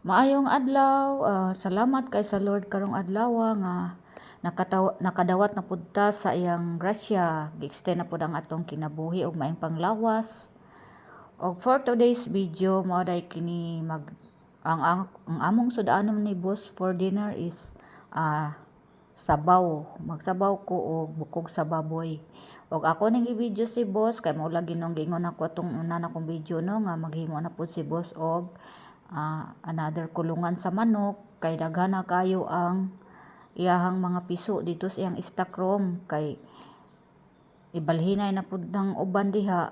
Maayong adlaw, salamat kay sa Lord karong adlaw nga nakadawat na pud ta sa iyang grasya. Gi-extend na pud ang atong kinabuhi ug maayong panglawas. Og for today's video mao day kini ang among sudanon ni boss for dinner is sabaw. Magsabaw ko og bukog sa baboy. Og ako ning i-video si boss kay mao lagi nung giingon ako atong una na kong video no nga maghimo na pud si boss og another kulungan sa manok kay daghan na kayo ang iyahang mga piso dito sa iyang stock room kay ibalhinay na pud ng uban diha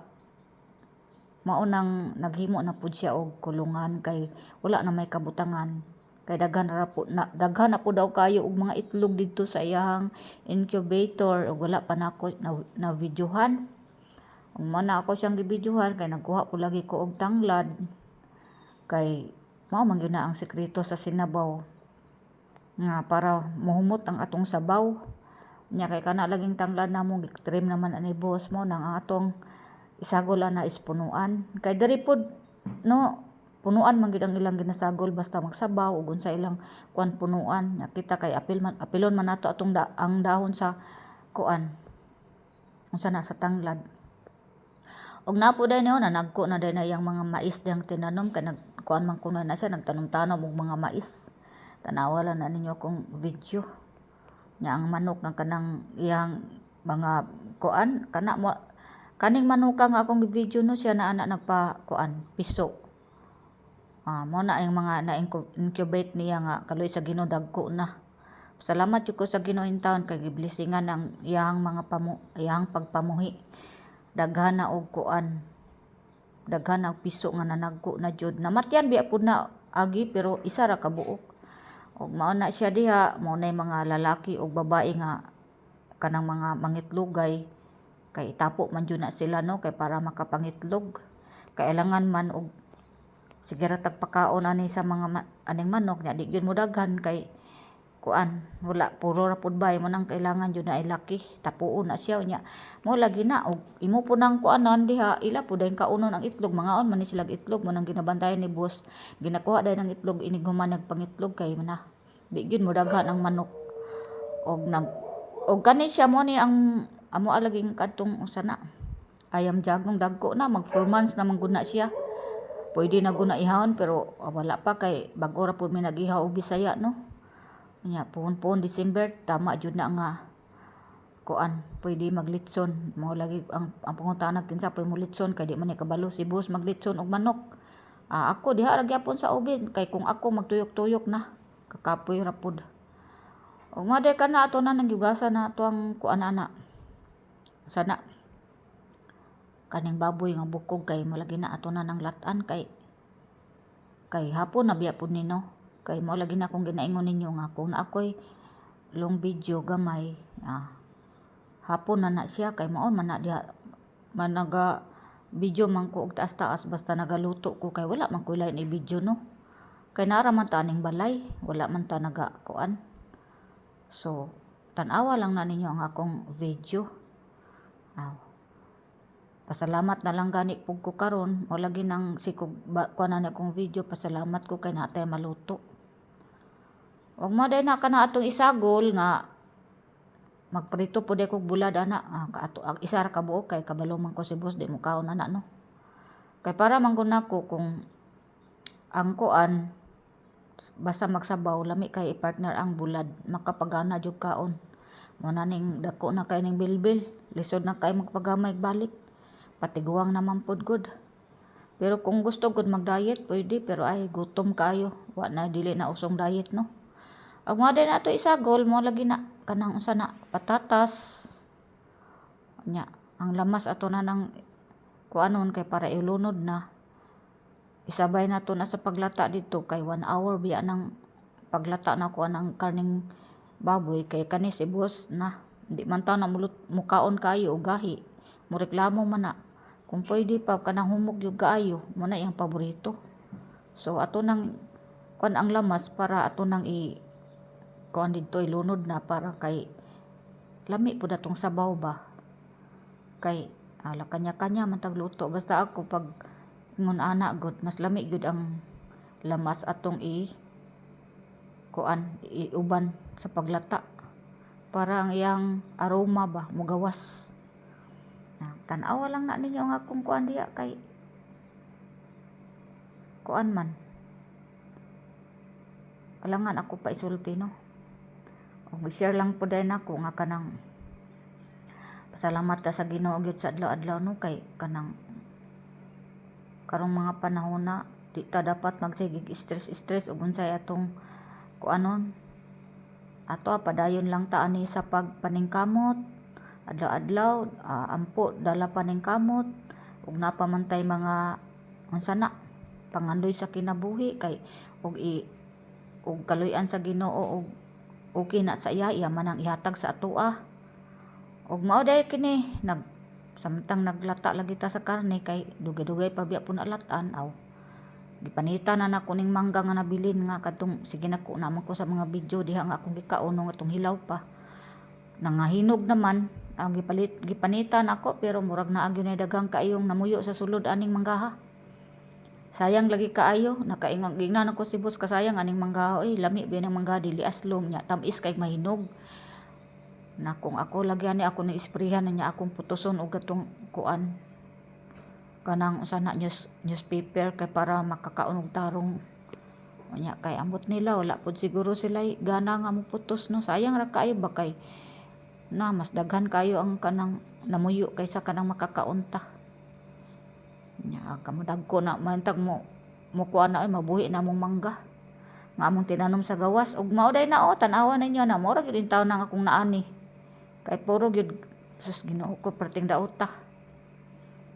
mao nang naghimo na pud siya og kulungan kay wala na may kabutangan kay daghan na pud daw kayo og mga itlog dito sa iyahang incubator ug wala pa nako na videohan ug man ako siyang gibidyohan kay nagkuha ko lagi ko og tanglad kay mao man gyud na ang sekreto sa sinabaw nga para mohumot ang atong sabaw nya kay kana laging tanglad namo gitrim naman ani boss mo nang ang atong isagol na is punuan kay diri pod no punuan man gyud ang ilang ginasagol basta magsabaw ug unsa ilang kuan punuan nya kita kay apilon man nato atong ang dahon sa kuan unsa na sa tanglad. Og napo day niyo na nagko na day na yang mga mais diyang tinanom kay nagkuan man kuno na siya nagtanom-tanom og mga mais. Tanawa lang na ninyo akong video. Nya ang manok nga kanang iyang mga kuan kana mo kaning manuka nga akong video no siya na ana nagpa kuan piso. Mo na ang mga na-incubate niya nga kaloy sa Ginoo dagko na. Salamat jud ko sa Ginoo in taon kay giblessingan ang iyang mga iyang pagpamuhi. Daghan na og kuan daghan na piso nga nanagko na jud namatyan biya pud na agi pero isa ra ka buok og mao na siya diha mao nay mga lalaki og babae nga kanang mga mangitlogay kay tapo man jud na sila no kay para makapangitlog kailangan man og sige ra tagpakaon ani sa mga aning manok nya di gyud mo daghan kay kuan wala puro ra pud bay mo nang kailangan jud na ay laki tapuon na siya nya mo lagi na og imo po nang kuanan diha ila pud ay kaunon ang itlog mangaon man ni sila itlog mo nang ginabantayan ni boss ginakuha day ng itlog inig human nagpangitlog kay man di gyud mo daghan ang manok og kani siya mo ni ang amo alaging kadtong usana ayam jagong dagko na mag 4 months na mangguna siya pwede na guna ihawon pero wala pa kay bag-o ra pud mi nagihaw og Bisaya no nya puhon December tama jud na nga kuan pwede maglitson mo lagi ang panguntanag kinsa pwede mo litson kay di man ni kabalo si boss maglitson og manok ako diha ra gyapon sa ubin kay kung ako magtuyok-tuyok na kakapoy ra pud og maday kana ato na nanggigasan na ato ang kuan ana sana kaning baboy nga bukog kay malagi na ato na nang lat-an kay hapon na biya pud ni no kay mao lagi na akong ginaingon ninyo nga kung na ako'y long video gamay hapon na siya kay mao man na diha man naga video man ko og taas-taas basta nagaluto ko kay wala man ko lain i-video no kay nara man ta ning balay wala man ta naga kuan so tan-awa lang na ninyo ang akong video pasalamat na lang gani pug ko karon o lagi nang sikog kuan na akong video pasalamat ko kay natay maluto. Og mo day na kana atong isagol nga magprito pud kog bulad ana ato isa ra ka buok kay kabalo man ko si boss di mo kaon ana no kay para man gud nako kung ang kuan basta magsabaw lami kay partner ang bulad makapagana jud kaon mo na ning dako na kay ning bilbil lisod na kay magpagamay balik patiguang naman pud gud pero kung gusto gud mag-diet pwede pero ay gutom kayo wa na dili na usong diet no. Ang mga din nato isagol mo lagi na kanang usa na patatas nya ang lamas ato na nang kuanon kay para ilunod na isabay nato na sa paglata dito kay 1 hour biya nang paglata na kuan ang karning baboy kay kani si boss na di man ta na mukaon kayo og gahi mo reklamo man na kung pwede pa kanang humog yung kaayo mo na iyang paborito so ato nang kuan ang lamas para ato nang kuan dito ilunod na para kay lami pud atong sabaw ba kay kanya-kanya man tagluto basta ako pag ingon ana gud mas lami gud ang lamas atong iuban sa paglata para ang iyang aroma ba mugawas. Tan-awa lang na ninyo nga akong kuan diya kay kuan man kalangan ako pa isulti no. Og share lang po dahil ako nga kanang pasalamat ta sa Ginoo gyud sa adlaw-adlaw no kay kanang karong mga panahon na di ta dapat magsigig stress ug unsay atong kuanon ato padayon lang ta ani sa pagpaningkamot adlaw-adlaw ampo dala paningkamot ug napamantay mga unsa na pangandoy sa kinabuhi kay ug kaluy-an sa Ginoo ug okay na sa iya man ang ihatag sa atoa. Ug mao day kini samtang naglata lagi ta sa karne kay dugay-dugay pa biya pud alatan aw gipanitan na nako ning mangga nga nabilin nga kadtong sige nako naman ko sa mga video diha nga akong gikaon nga atong hilaw pa nangahinog naman ang gipanitan ako pero murag naa gyud na daghang kaayong namuyo sa sulod aning manggaha. Sayang lagi kaayo nakaingon gingnan ako si boss kasayang aning manggaha oy lami ba ng manggaha dili aslom nya tamis kay mahinog. Na kung ako lagyan ni ako ni isprehan niya akong putuson og gatong kuan kanang sana newspaper kay para makakaon og tarong nya kay ambot nila wala pud siguro sila gana nga muputos no sayang ra kaayo ba kay na mas daghan kayo ang kanang namuyo kaysa kanang makakaon ta nya kamudagko na mahintag mo kuan na ay mabuhi na mong mangga nga among tinanom sa gawas ug mao day na tan-awa ninyo na mao ra gyud in taon nang akong naani. Kay puro gyud sus Ginoo ko perting daota.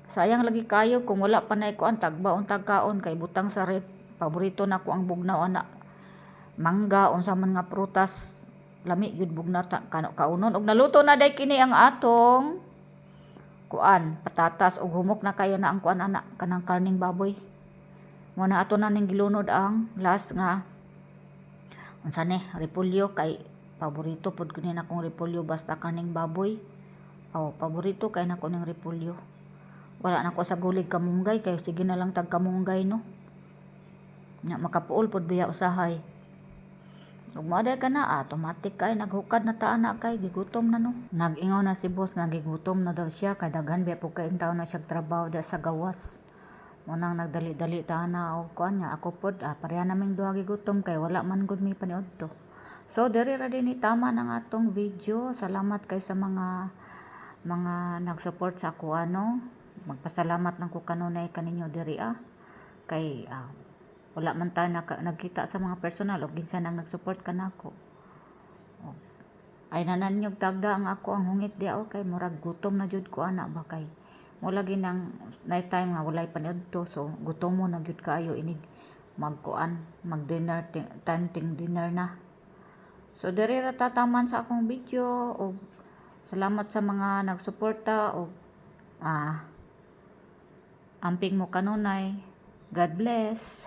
Sayang lagi kayo kung wala pa nay kuan tagbaon tagkaon kay butang sa rep. Paborito nako ang bugnaw ana. Mangga unsa man nga prutas lami gyud bugnaw ta kaunon og naluto na day kini ang atong kuan patatas og humok na kayo na ang kuan ana kanang karning baboy. Mo na ato na ning gilunod ang last nga unsa ni repolyo kay paborito pod ko na akong repolyo basta kaning baboy. Paborito kay nako ning repolyo. Wala na ko sa gulig kamunggay kay sige na lang tag kamunggay no. Nya makapuol pod biya usahay. Ug maaday ka na automatic kay naghukad na ta ana kay gigutom na no. Nag-ingaw na si boss nagigutom na daw siya kay daghan biya po kay taon na siya trabaho da sa gawas. Munang nagdali-dali ta na og kuan nya ako pod pareha naming duha gigutom kay wala man gud mi paniudto. So diri ra din ni tama ng atong video. Salamat kay sa mga nag-support sa ako magpasalamat nang ko kanunay kaninyo diri kay wala man ta nagkita sa mga personal o ginsan nang nag-support kanako. Ay nananyog tagda ang ako ang hungit di kay murag gutom na jud ko ana ba kay mo lagi nang night time nga walay paniudto so gutom mo na jud kaayo inig mag dinner time ting dinner na. So diri ra tataman sa akong video og salamat sa mga nagsuporta og amping mo kanunay. God bless.